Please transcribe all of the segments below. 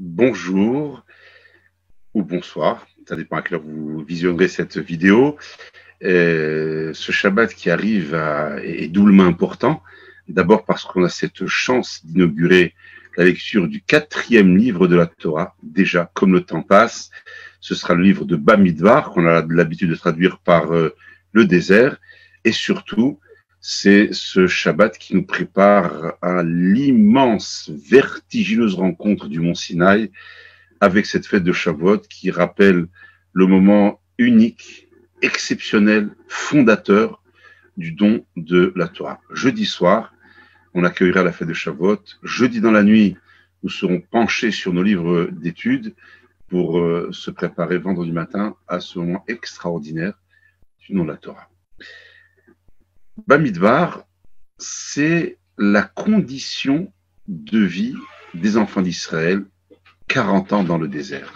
Bonjour ou bonsoir, ça dépend à quelle heure vous visionnerez cette vidéo. Ce Shabbat qui arrive est doublement important. D'abord parce qu'on a cette chance d'inaugurer la lecture du 4e livre de la Torah. Déjà, comme le temps passe, ce sera le livre de Bamidbar, qu'on a l'habitude de traduire par le désert. Et surtout, c'est ce Shabbat qui nous prépare à l'immense, vertigineuse rencontre du Mont Sinaï, avec cette fête de Shavuot qui rappelle le moment unique, exceptionnel, fondateur du don de la Torah. Jeudi soir, on accueillera la fête de Shavuot. Jeudi dans la nuit, nous serons penchés sur nos livres d'études pour se préparer vendredi matin à ce moment extraordinaire du don de la Torah. Bamidbar, c'est la condition de vie des enfants d'Israël, 40 ans dans le désert.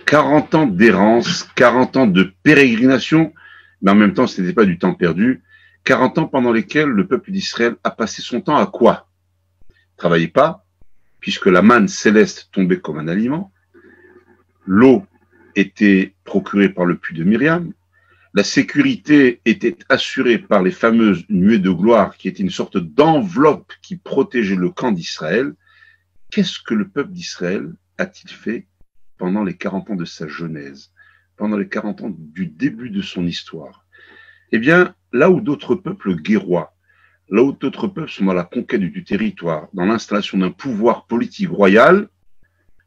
40 ans d'errance, 40 ans de pérégrination, mais en même temps, ce n'était pas du temps perdu. 40 ans pendant lesquels le peuple d'Israël a passé son temps à quoi? Travaillait pas, puisque la manne céleste tombait comme un aliment. L'eau était procurée par le puits de Myriam. La sécurité était assurée par les fameuses nuées de gloire, qui étaient une sorte d'enveloppe qui protégeait le camp d'Israël. Qu'est-ce que le peuple d'Israël a-t-il fait pendant les 40 ans de sa genèse, pendant les 40 ans du début de son histoire? Eh bien, là où d'autres peuples guerroient, là où d'autres peuples sont dans la conquête du territoire, dans l'installation d'un pouvoir politique royal,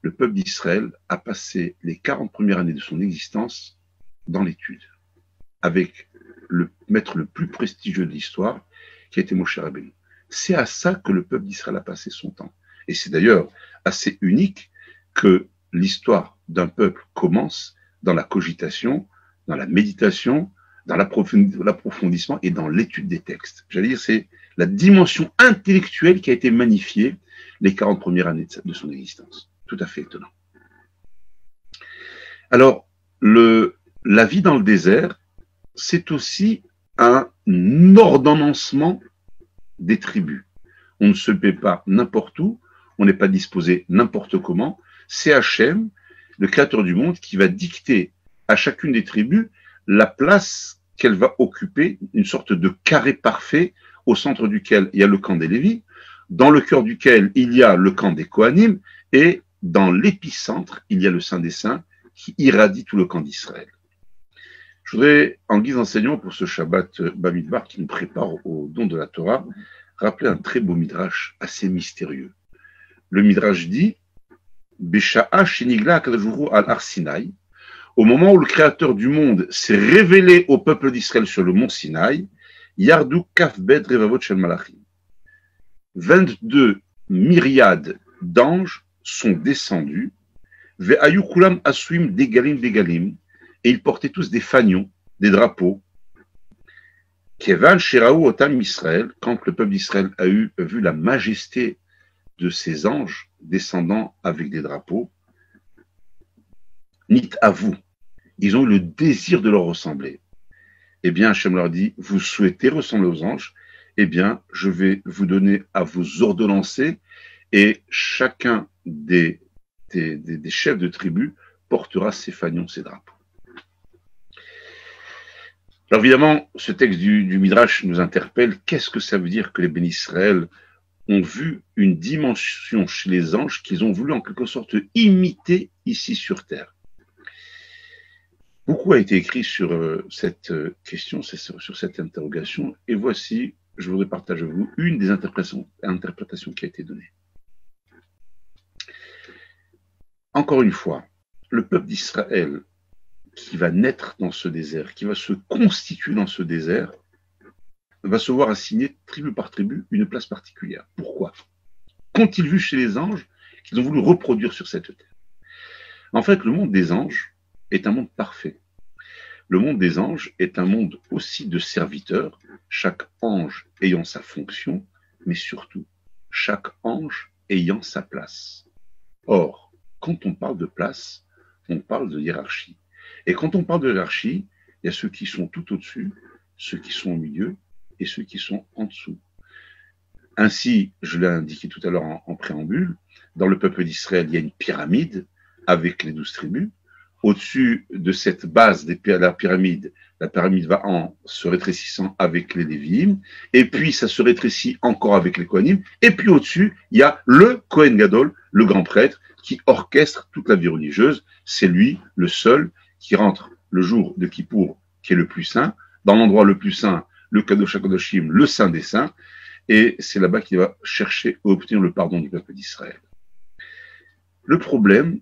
le peuple d'Israël a passé les 40 premières années de son existence dans l'étude, avec le maître le plus prestigieux de l'histoire, qui a été Moshe Rabbeinu. C'est à ça que le peuple d'Israël a passé son temps. Et c'est d'ailleurs assez unique que l'histoire d'un peuple commence dans la cogitation, dans la méditation, dans l'approfondissement et dans l'étude des textes. J'allais dire, c'est la dimension intellectuelle qui a été magnifiée les 40 premières années de son existence. Tout à fait étonnant. Alors, la vie dans le désert, c'est aussi un ordonnancement des tribus. On ne se paie pas n'importe où, on n'est pas disposé n'importe comment. C'est Hachem, le créateur du monde, qui va dicter à chacune des tribus la place qu'elle va occuper, une sorte de carré parfait au centre duquel il y a le camp des Lévis, dans le cœur duquel il y a le camp des Kohanim, et dans l'épicentre, il y a le Saint des Saints qui irradie tout le camp d'Israël. Je voudrais, en guise d'enseignement pour ce Shabbat Bamidbar qui nous prépare au don de la Torah, rappeler un très beau midrash assez mystérieux. Le midrash dit Besha'a shenigla akadajuru al Har Sinaï, au moment où le créateur du monde s'est révélé au peuple d'Israël sur le mont Sinaï, Yardu Kafbed Revavot Shel Malachim. 22 myriades d'anges sont descendus, Ve'ayu kulam aswim degalim degalim, et ils portaient tous des fanions, des drapeaux. Kevan Sheraou Otam Israël, quand le peuple d'Israël a vu la majesté de ces anges descendant avec des drapeaux, Nit à vous, ils ont eu le désir de leur ressembler. Eh bien, Hachem leur dit, vous souhaitez ressembler aux anges, eh bien, je vais vous donner à vous ordonnancer, et chacun des chefs de tribu portera ses fanions, ses drapeaux. Alors évidemment, ce texte du Midrash nous interpelle. Qu'est-ce que ça veut dire que les bénis Israël ont vu une dimension chez les anges qu'ils ont voulu en quelque sorte imiter ici sur Terre? Beaucoup a été écrit sur cette question, sur cette interrogation, et voici, je voudrais partager avec vous une des interprétations qui a été donnée. Encore une fois, le peuple d'Israël qui va naître dans ce désert, qui va se constituer dans ce désert, va se voir assigner tribu par tribu une place particulière. Pourquoi? Qu'ont-ils vu chez les anges qu'ils ont voulu reproduire sur cette terre? En fait, le monde des anges est un monde parfait. Le monde des anges est un monde aussi de serviteurs, chaque ange ayant sa fonction, mais surtout, chaque ange ayant sa place. Or, quand on parle de place, on parle de hiérarchie. Et quand on parle de hiérarchie, il y a ceux qui sont tout au-dessus, ceux qui sont au milieu et ceux qui sont en dessous. Ainsi, je l'ai indiqué tout à l'heure en préambule, dans le peuple d'Israël, il y a une pyramide avec les 12 tribus. Au-dessus de cette base de la pyramide va en se rétrécissant avec les Lévi'im, et puis ça se rétrécit encore avec les Kohanim, et puis au-dessus, il y a le Kohen Gadol, le grand prêtre, qui orchestre toute la vie religieuse. C'est lui, le seul, qui rentre le jour de Kippour, qui est le plus saint, dans l'endroit le plus saint, le Kadosh HaKadoshim, le saint des saints, et c'est là-bas qu'il va chercher à obtenir le pardon du peuple d'Israël. Le problème,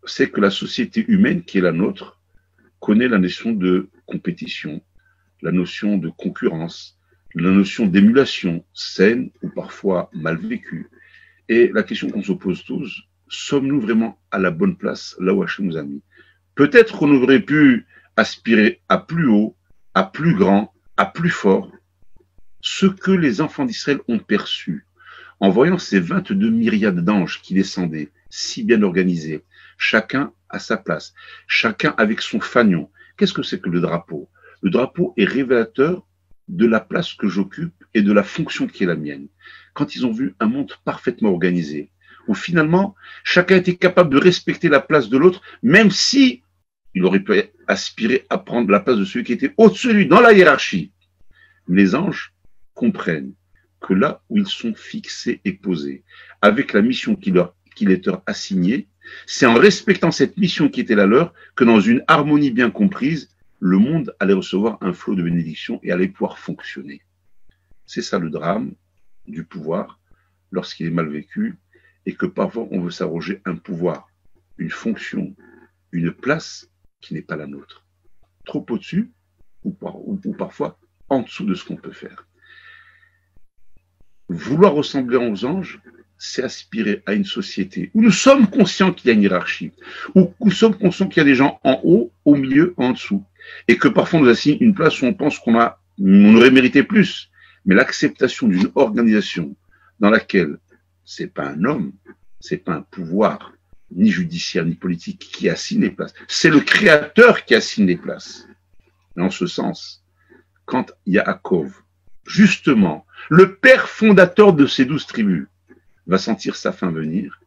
c'est que la société humaine qui est la nôtre connaît la notion de compétition, la notion de concurrence, la notion d'émulation saine ou parfois mal vécue. Et la question qu'on se pose tous, sommes-nous vraiment à la bonne place là où Hachem nous a mis? Peut-être qu'on aurait pu aspirer à plus haut, à plus grand, à plus fort. Ce que les enfants d'Israël ont perçu en voyant ces 22 myriades d'anges qui descendaient, si bien organisés, chacun à sa place, chacun avec son fanion. Qu'est-ce que c'est que le drapeau? Le drapeau est révélateur de la place que j'occupe et de la fonction qui est la mienne. Quand ils ont vu un monde parfaitement organisé, où finalement, chacun était capable de respecter la place de l'autre, même si il aurait pu aspirer à prendre la place de celui qui était au-dessus de lui, dans la hiérarchie. Les anges comprennent que là où ils sont fixés et posés, avec la mission qui est leur assignée, c'est en respectant cette mission qui était la leur que dans une harmonie bien comprise, le monde allait recevoir un flot de bénédictions et allait pouvoir fonctionner. C'est ça le drame du pouvoir lorsqu'il est mal vécu et que parfois on veut s'arroger un pouvoir, une fonction, une place qui n'est pas la nôtre. Trop au-dessus ou parfois en dessous de ce qu'on peut faire. Vouloir ressembler aux anges, c'est aspirer à une société où nous sommes conscients qu'il y a une hiérarchie, où nous sommes conscients qu'il y a des gens en haut, au milieu, en dessous, et que parfois on nous assigne une place où on pense qu'on aurait mérité plus. Mais l'acceptation d'une organisation dans laquelle c'est pas un homme, c'est pas un pouvoir, ni judiciaire, ni politique qui assigne les places, c'est le Créateur qui assigne les places. Et en ce sens, quand Yaakov, justement, le père fondateur de ces 12 tribus, va sentir sa fin venir,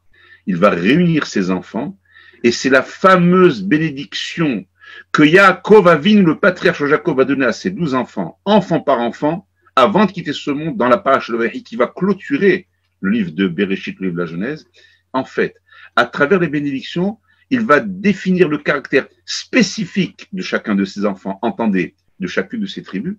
il va réunir ses enfants, et c'est la fameuse bénédiction que Yaakov Avinu, le patriarche Jacob, va donner à ses 12 enfants, enfant par enfant, avant de quitter ce monde dans la parache de Vaïchi, qui va clôturer le livre de Bereshit, le livre de la Genèse. En fait, à travers les bénédictions, il va définir le caractère spécifique de chacun de ses enfants, entendez, de chacune de ces tribus,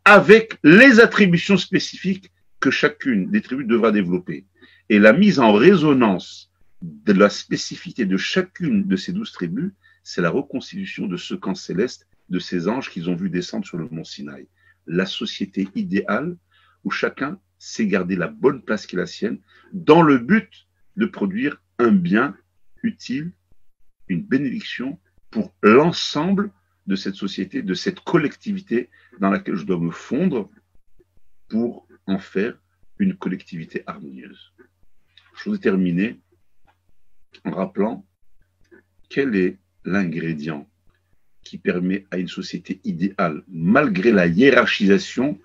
avec les attributions spécifiques que chacune des tribus devra développer. Et la mise en résonance de la spécificité de chacune de ces 12 tribus, c'est la reconstitution de ce camp céleste, de ces anges qu'ils ont vu descendre sur le mont Sinaï. La société idéale où chacun sait garder la bonne place qui est la sienne, dans le but de produire un bien utile, une bénédiction pour l'ensemble de cette société, de cette collectivité dans laquelle je dois me fondre pour en faire une collectivité harmonieuse. Je voudrais terminer en rappelant quel est l'ingrédient qui permet à une société idéale, malgré la hiérarchisation,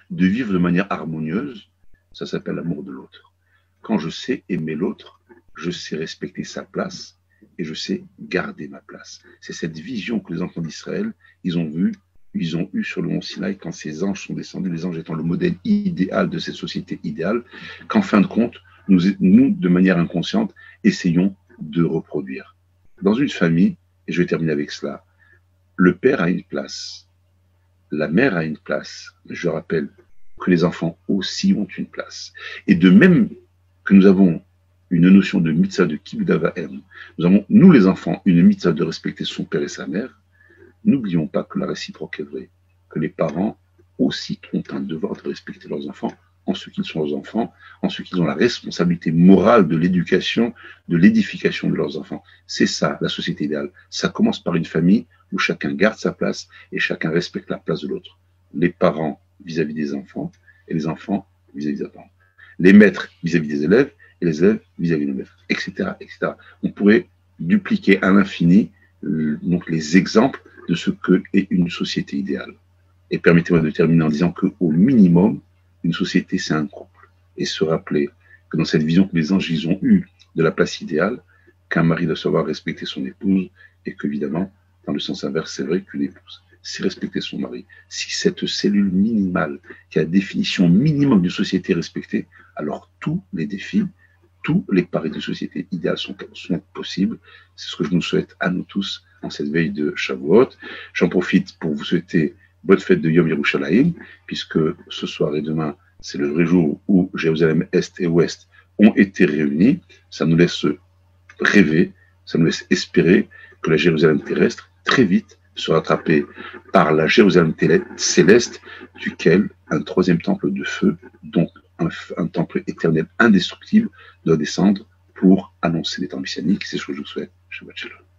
de vivre de manière harmonieuse. Ça s'appelle l'amour de l'autre. Quand je sais aimer l'autre, je sais respecter sa place et je sais garder ma place. C'est cette vision que les enfants d'Israël, ils ont eu sur le mont Sinaï quand ces anges sont descendus, les anges étant le modèle idéal de cette société idéale, qu'en fin de compte, nous, de manière inconsciente, essayons de reproduire. Dans une famille, et je vais terminer avec cela, le père a une place, la mère a une place. Je rappelle que les enfants aussi ont une place. Et de même que nous avons une notion de mitzvah de kibud avahem, nous avons, nous les enfants, une mitzvah de respecter son père et sa mère. N'oublions pas que la réciproque est vraie, que les parents aussi ont un devoir de respecter leurs enfants en ce qu'ils sont leurs enfants, en ce qu'ils ont la responsabilité morale de l'éducation, de l'édification de leurs enfants. C'est ça, la société idéale. Ça commence par une famille où chacun garde sa place et chacun respecte la place de l'autre. Les parents vis-à-vis des enfants et les enfants vis-à-vis des parents. Les maîtres vis-à-vis des élèves et les élèves vis-à-vis des maîtres, etc., etc. On pourrait dupliquer à l'infini donc les exemples de ce qu'est une société idéale. Et permettez-moi de terminer en disant qu'au minimum, une société, c'est un couple. et se rappeler que dans cette vision que les anges ils ont eue de la place idéale, qu'un mari doit savoir respecter son épouse et qu'évidemment, dans le sens inverse, c'est vrai qu'une épouse, c'est respecter son mari. Si cette cellule minimale, qui a la définition minimum de société respectée, alors tous les défis, tous les paris de société idéale sont possibles. C'est ce que je nous souhaite à nous tous en cette veille de Shavuot. J'en profite pour vous souhaiter bonne fête de Yom Yerushalayim, puisque ce soir et demain, c'est le vrai jour où Jérusalem Est et Ouest ont été réunis. Ça nous laisse rêver, ça nous laisse espérer que la Jérusalem terrestre, très vite, sera rattrapée par la Jérusalem céleste, duquel un troisième temple de feu, donc un temple éternel indestructible, doit descendre pour annoncer les temps messianiques. C'est ce que je vous souhaite. Shabbat Shalom.